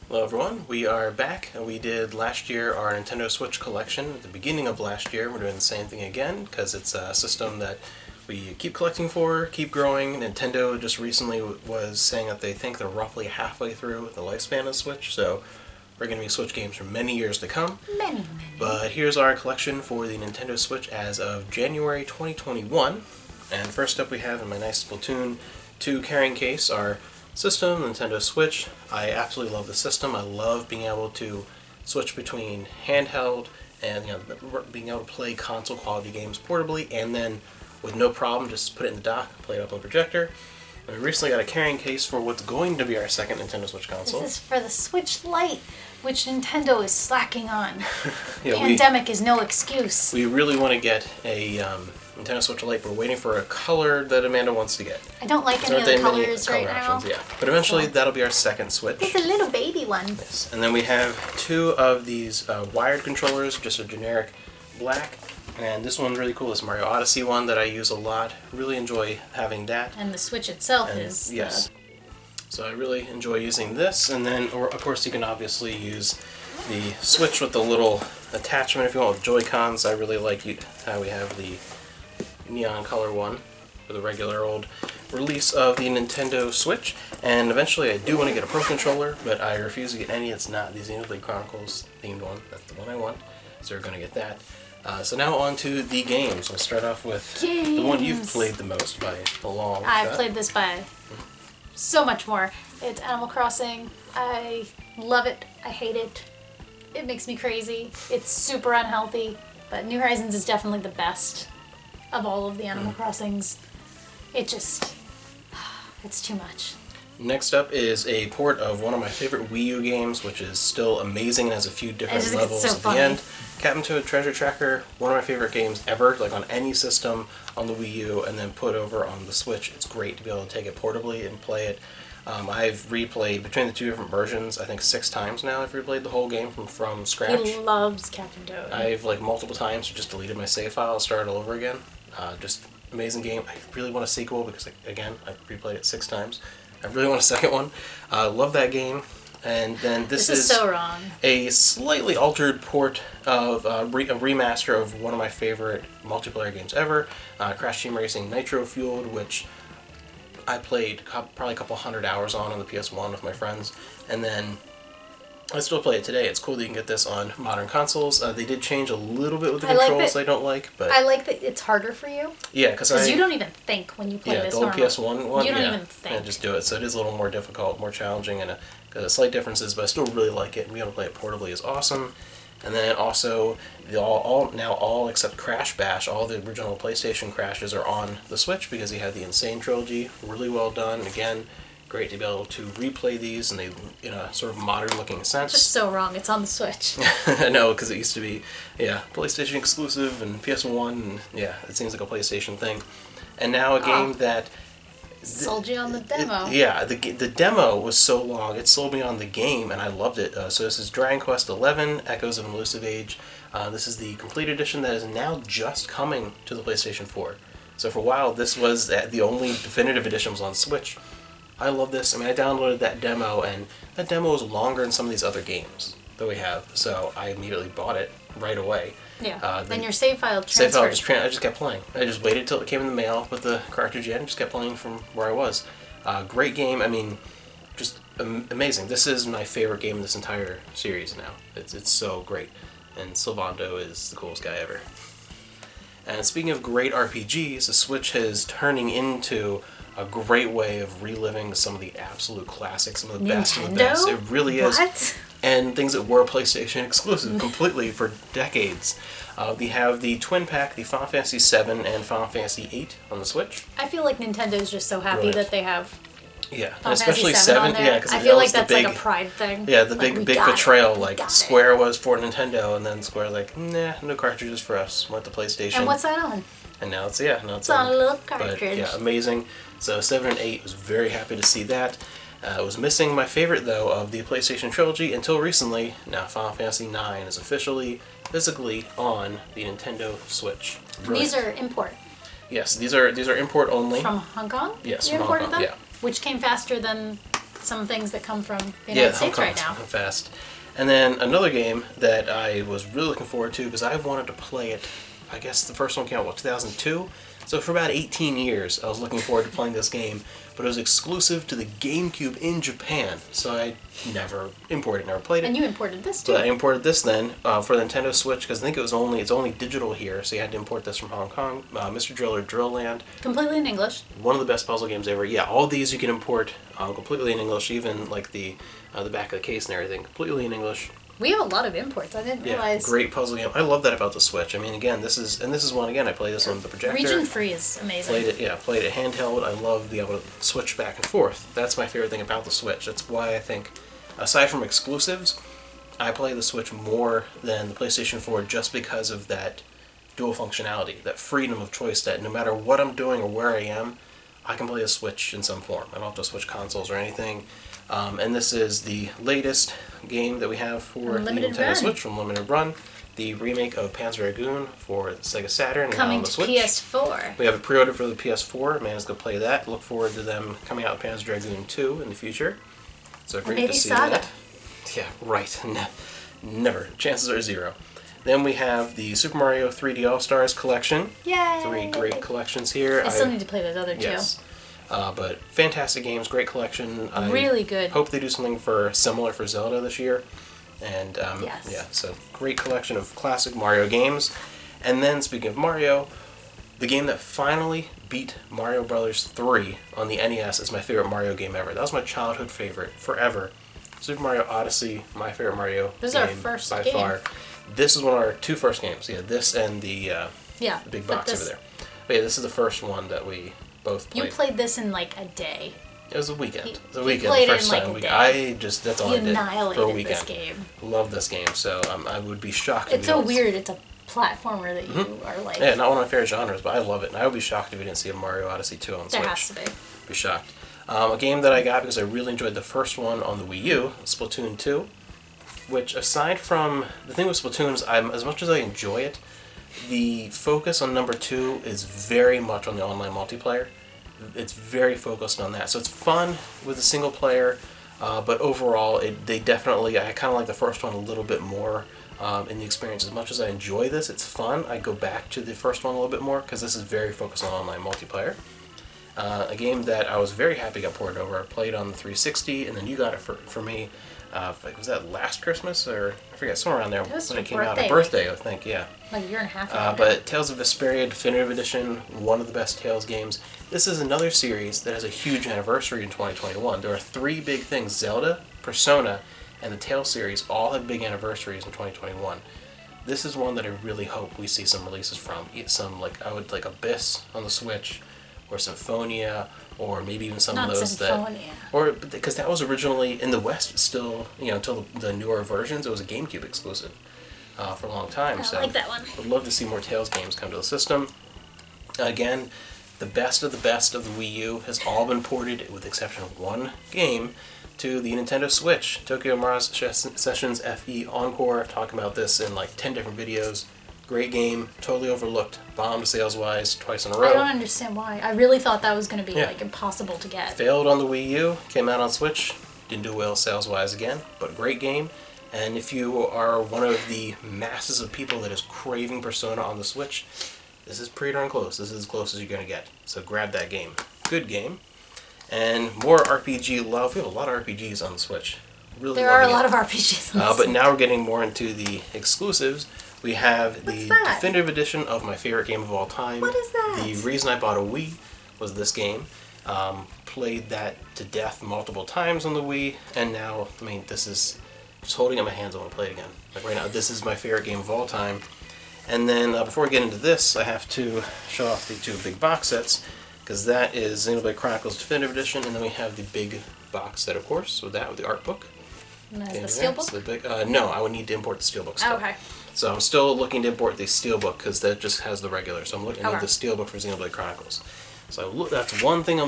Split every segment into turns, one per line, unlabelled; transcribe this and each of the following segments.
Hello everyone, we are back. We did last year our Nintendo Switch collection at the beginning of last year. We're doing the same thing again because it's a system that we keep collecting for, keep growing. Nintendo just recently was saying that they think they're roughly halfway through the lifespan of Switch, so we're going to be Switch games for many years to come.
Many.
But here's our collection for the Nintendo Switch as of January 2021. And first up we have in my nice Splatoon 2 carrying case our system, Nintendo Switch. I absolutely love the system. I love being able to switch between handheld and being able to play console quality games portably, and then with no problem just put it in the dock, play it up on a projector. And we recently got a carrying case for what's going to be our second Nintendo Switch console.
This is for the Switch Lite, which Nintendo is slacking on.
Yeah,
Pandemic is no excuse.
We really want to get a Nintendo Switch Lite. We're waiting for a color that Amanda wants to get.
I don't like any of the colors right now.
Yeah, but eventually that'll be our second Switch.
It's a little baby one.
Yes, and then we have two of these wired controllers, just a generic black. And this one's really cool. This Mario Odyssey one that I use a lot. Really enjoy having that.
And the Switch itself is...
Yes. So I really enjoy using this. And then, of course, you can obviously use the Switch with the little attachment if you want with Joy-Cons. I really like how we have the neon color one for the regular old release of the Nintendo Switch. And eventually I do want to get a Pro Controller, but I refuse to get any. It's not the Xenoblade Chronicles themed one. That's the one I want. So we're going to get that. So now on to the games. We'll start off with the one you've played the most by a long shot.
I've played this by so much more. It's Animal Crossing. I love it. I hate it. It makes me crazy. It's super unhealthy, but New Horizons is definitely the best of all of the Animal Crossings. It's too much.
Next up is a port of one of my favorite Wii U games, which is still amazing and has a few different levels at the end. Captain Toad Treasure Tracker, one of my favorite games ever, like on any system on the Wii U, and then put over on the Switch. It's great to be able to take it portably and play it. I've replayed between the two different versions, I think 6 times now. I've replayed the whole game from scratch.
He loves Captain Toad.
I've multiple times just deleted my save file, started all over again. Just amazing game. I really want a sequel because, again, I've replayed it 6 times. I really want a second one. Love that game. And then this is
so wrong.
A slightly altered port of a remaster of one of my favorite multiplayer games ever, Crash Team Racing Nitro Fueled, which I played probably a couple hundred hours on the PS1 with my friends, and then I still play it today. It's cool that you can get this on modern consoles. They did change a little bit with the controls. I don't like, but
I like that it's harder for you.
Yeah, because
you don't even think when you play this.
Yeah, the old PS1 one.
You don't even think.
Yeah, just do it. So it is a little more difficult, more challenging, and slight differences. But I still really like it. And being able to play it portably is awesome. And then also all except Crash Bash, all the original PlayStation Crashes are on the Switch because you have the Insane Trilogy. Really well done. Again, great to be able to replay these in a sort of modern-looking sense.
Just so wrong. It's on the Switch.
I know, because it used to be, PlayStation exclusive and PS1, and it seems like a PlayStation thing. And now a game that
sold you on the demo.
The demo was so long. It sold me on the game, and I loved it. So this is Dragon Quest XI: Echoes of an Elusive Age. This is the complete edition that is now just coming to the PlayStation 4. So for a while, this was the only definitive edition was on Switch. I love this. I mean, I downloaded that demo, and that demo is longer than some of these other games that we have. So I immediately bought it right away.
Yeah, and your save file transferred.
I just kept playing. I just waited till it came in the mail with the cartridge in and just kept playing from where I was. Great game. I mean, just amazing. This is my favorite game in this entire series now. It's so great. And Sylvando is the coolest guy ever. And speaking of great RPGs, the Switch is turning into a great way of reliving some of the absolute classics, some of the best of the best. It really is.
What?
And things that were PlayStation exclusive completely for decades. We have the twin pack, the Final Fantasy VII and Final Fantasy VIII on the Switch.
I feel like Nintendo's just so happy that they have Final
especially
Fantasy VII on there.
because
I feel like that's like a pride thing.
Yeah, the big betrayal. Square was for Nintendo, and then Square nah, no cartridges for us. Went to PlayStation.
And what's that on?
And now it's
on a little cartridge.
But, amazing. So 7 and 8, was very happy to see that. I was missing my favorite, though, of the PlayStation trilogy until recently. Now Final Fantasy IX is officially, physically on the Nintendo Switch.
These are import.
Yes, these are import only.
From Hong Kong?
Yes,
you
from Hong Kong,
them? Which came faster than some things that come from the
Yeah,
United States right
Homecoming's
now.
fast. And then another game that I was really looking forward to because I've wanted to play it. I guess the first one came out, 2002? So for about 18 years, I was looking forward to playing this game, but it was exclusive to the GameCube in Japan, so I never imported, never played it.
And you imported this too.
But I imported this then for the Nintendo Switch because I think it's only digital here, so you had to import this from Hong Kong. Mr. Driller Drill Land.
Completely in English.
One of the best puzzle games ever. Yeah, all these you can import completely in English, even like the back of the case and everything, completely in English.
We have a lot of imports. I didn't realize.
Great puzzle game. I love that about the Switch. I mean, again, this is one again. I played this on the projector.
Region free is amazing.
Played it handheld. I love being able to switch back and forth. That's my favorite thing about the Switch. That's why I think, aside from exclusives, I play the Switch more than the PlayStation 4 just because of that dual functionality, that freedom of choice. That no matter what I'm doing or where I am, I can play a Switch in some form. I don't have to switch consoles or anything. And this is the latest game that we have for the Nintendo Switch from Limited Run, the remake of Panzer Dragoon for the Sega Saturn and
coming
on the
to
Switch.
PS4.
We have a pre-order for the PS4. Man is going to play that. Look forward to them coming out with Panzer Dragoon 2 in the future. So great to see
Saga.
that. Yeah, right. Never. Chances are zero. Then we have the Super Mario 3D All-Stars collection.
Yay!
3 great collections here.
I still need to play those other two.
Yes. But fantastic games, great collection.
Really good.
Hope they do something similar for Zelda this year. And
Yes.
yeah, so great collection of classic Mario games. And then speaking of Mario, the game that finally beat Mario Brothers 3 on the NES is my favorite Mario game ever. That was my childhood favorite forever. Super Mario Odyssey, my favorite Mario
This is
game
our first
by
game.
far. This is one of our two first games. Yeah, this and the big box over there. But yeah, this is the first one that we both played.
You played this in like a day.
It was a weekend. It was a
He
weekend.
played
The
it
first
in, like,
time.
a day.
That's all
He
I did for a
annihilated
weekend.
this game.
Love this game, so I would be shocked.
It's so weird. It's a platformer that you are like.
Yeah, not one of my favorite genres, but I love it. And I would be shocked if we didn't see a Mario Odyssey 2 on
There
Switch.
has to be.
Be shocked. A game that I got because I really enjoyed the first one on the Wii U, Splatoon 2, which aside from, the thing with Splatoon is as much as I enjoy it, the focus on number 2 is very much on the online multiplayer. It's very focused on that. So it's fun with a single player, but overall, I kind of like the first one a little bit more in the experience. As much as I enjoy this, it's fun. I go back to the first one a little bit more because this is very focused on online multiplayer. A game that I was very happy got ported over. I played on the 360, and then you got it for me. Was that last Christmas or I forget, somewhere around there when it came out. A birthday, I think. Yeah.
Like a year and a half ago.
But Tales of Vesperia Definitive Edition, one of the best Tales games. This is another series that has a huge anniversary in 2021. There are 3 big things: Zelda, Persona, and the Tales series all have big anniversaries in 2021. This is one that I really hope we see some releases from. Some like Abyss on the Switch, or Symphonia, or maybe even some
Not
of those
Symphonia.
because that was originally in the West still, until the newer versions, it was a GameCube exclusive for a long time.
I like that one.
Would love to see more Tales games come to the system. Again, the best of the Wii U has all been ported, with the exception of one game, to the Nintendo Switch. Tokyo Mirage Sessions FE Encore, talking about this in like 10 different videos. Great game, totally overlooked, bombed sales-wise twice in a row.
I don't understand why. I really thought that was going to be like impossible to get.
Failed on the Wii U, came out on Switch, didn't do well sales-wise again, but great game. And if you are one of the masses of people that is craving Persona on the Switch, this is pretty darn close. This is as close as you're going to get. So grab that game. Good game. And more RPG love. We have a lot of RPGs on the Switch. Really
There are a
loving
lot
it.
of RPGs on the
But
Switch.
now we're getting more into the exclusives. We have the definitive edition of my favorite game of all time.
What is that?
The reason I bought a Wii was this game. Played that to death multiple times on the Wii, and now, this is just holding it in my hands. I want to play it again. Like right now, this is my favorite game of all time. And then before we get into this, I have to show off the 2 big box sets, because that is Xenoblade Chronicles Definitive Edition, and then we have the big box set, of course, with the art book.
And that's
Okay,
the
there.
steelbook?
No, I would need to import the steelbook still.
Okay.
So I'm still looking to import the steelbook because that just has the regular. So I'm looking at
Okay.
the steelbook for Xenoblade Chronicles. So that's one thing.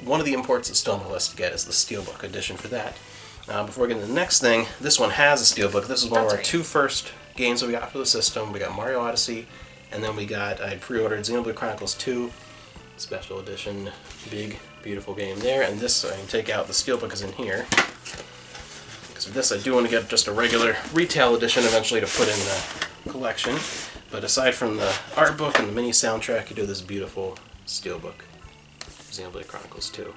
One of the imports that's still on the list to get is the steelbook edition for that. Before we get into the next thing, this one has a steelbook. This is one of our 2 first games that we got for the system. We got Mario Odyssey, and then I pre-ordered Xenoblade Chronicles 2 Special Edition, big Beautiful game there. And this, I can take out, the Steelbook is in here. Because of this, I do want to get just a regular retail edition eventually to put in the collection. But aside from the art book and the mini soundtrack, you do this beautiful Steelbook. Xenoblade Chronicles 2.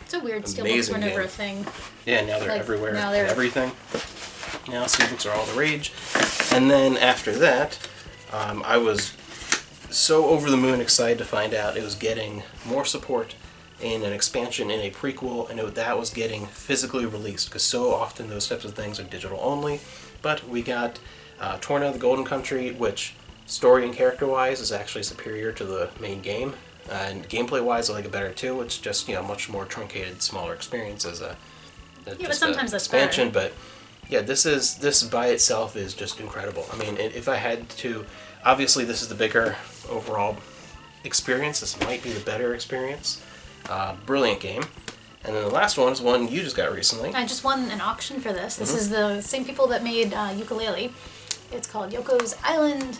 It's a weird Steelbooks
Amazing
were never
game.
a thing.
Yeah, now they're
Like,
everywhere
now they're-
and everything. Now Steelbooks are all the rage. And then after that, I was so over the moon excited to find out it was getting more support in an expansion in a prequel, and that was getting physically released, because so often those types of things are digital only. But we got Torna the Golden Country, which story and character wise is actually superior to the main game, and gameplay wise I like it better too. It's just much more truncated, smaller experience as a
But sometimes that's
expansion.
better.
But yeah, this by itself is just incredible. I mean, if I had to, obviously this is the bigger overall experience. This might be the better experience. Brilliant game. And then the last one is one you just got recently.
I just won an auction for this. This is the same people that made Yooka-Laylee. It's called Yoko's Island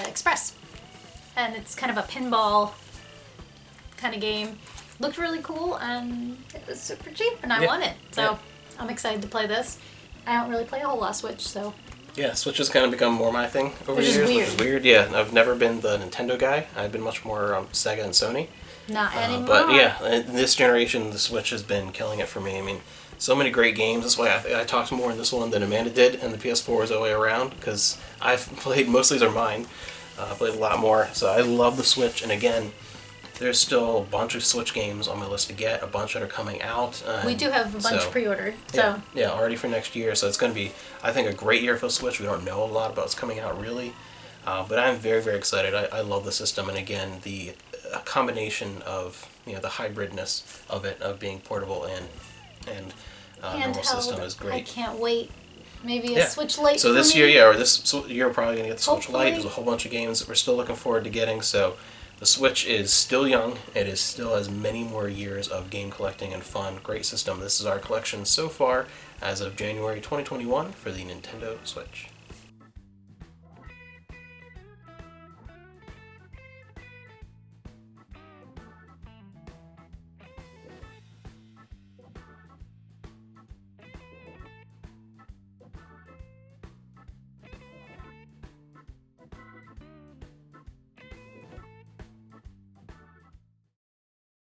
Express. And it's kind of a pinball kind of game. Looked really cool, and it was super cheap, and I won it. So I'm excited to play this. I don't really play a whole lot of Switch, so...
Yeah, Switch has kind of become more my thing over the years, which is weird. Yeah, I've never been the Nintendo guy. I've been much more Sega and Sony.
Not anymore.
But yeah, in this generation, the Switch has been killing it for me. I mean, so many great games. That's why I talked more in this one than Amanda did, and the PS4 is the way around, because I've played, most of these are mine. I played a lot more, so I love the Switch. And again, there's still a bunch of Switch games on my list to get, a bunch that are coming out.
We do have a bunch pre-ordered, so...
Yeah, already for next year, so it's going to be, I think, a great year for the Switch. We don't know a lot about what's coming out, really. But I'm very, very excited. I love the system, and again, the combination of the hybridness of it, of being portable and normal system is great.
I can't wait. Maybe a Switch Lite.
So this year, or this year, we're probably gonna get the Switch
Hopefully.
Lite. There's a whole bunch of games that we're still looking forward to getting. So the Switch is still young. It is still has many more years of game collecting and fun. Great system. This is our collection so far as of January 2021 for the Nintendo Switch.